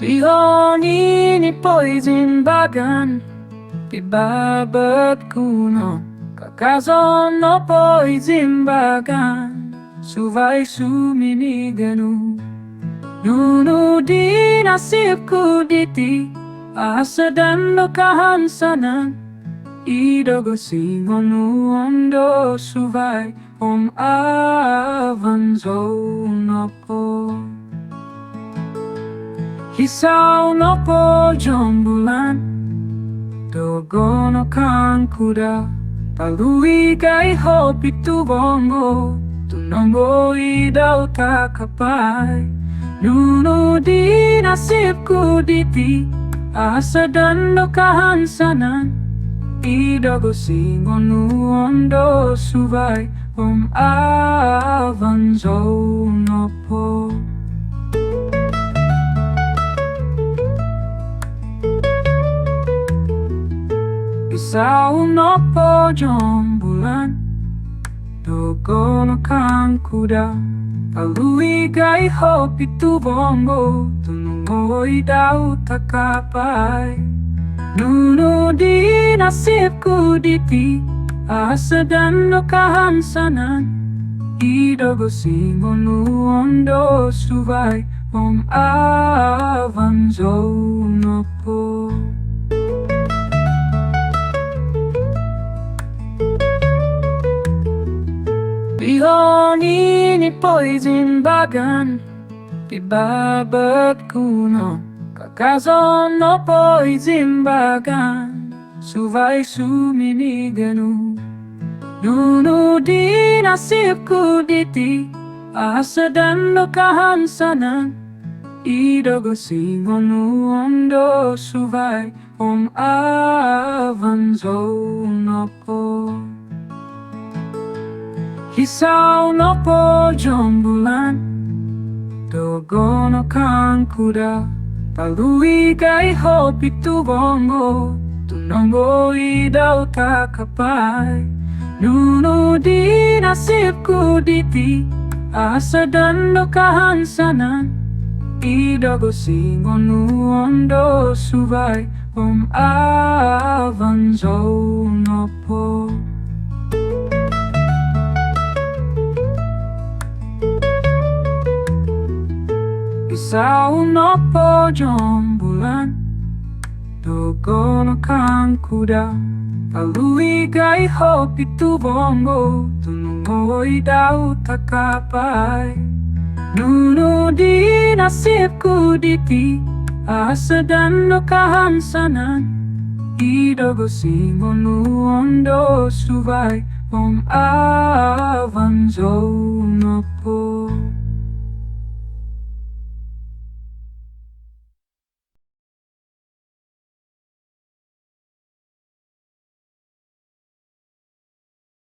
Tuhon ini poizimbagan Pibabat kuno Kakazon no poizimbagan Suvai suminiganu Nunu di nasibku diti Asa dan kahansanan Idogo singonu ondo suvai Om avanzo nopo Hisau nopo jombulan Dogono kan kuda Palui kai hopi tu bongo Tunongo idau takapai Nunu di nasibku diti Asa dan kahansanan Idogo singonu ondo suvai Om avanzo nopo Isau nopo jombulan Dogono kan kuda Palui gai hopi tu bongo Tunungo idau takapai Nunu di nasibku diti Asa dan kahansanan Idogo singonu ondo suvai Om avanzo nopo Tuhon ini poizimbagan Pibabat kuno Kakazon no poizimbagan Suvai suminiganu Nunu di nasibku diti Asa dan kahansanan Idogo singonu ondo suvai Om avanzo nopo Hisau nopo jombulan Dogono kan kuda Palui gai hopi tu bongo Tunongo idau takapai Nunu di nasibku diti Asa dan kahansanan Idogo singonu ondo suvai Om avanzo nopo Isau nopo jombulan Dogono kan kuda Palui gai hopi tu bongo Tunungo idau takapai Nunu di nasibku diti Asa dan kahansanan Idogo singonu ondo suvai Om avanzo nopo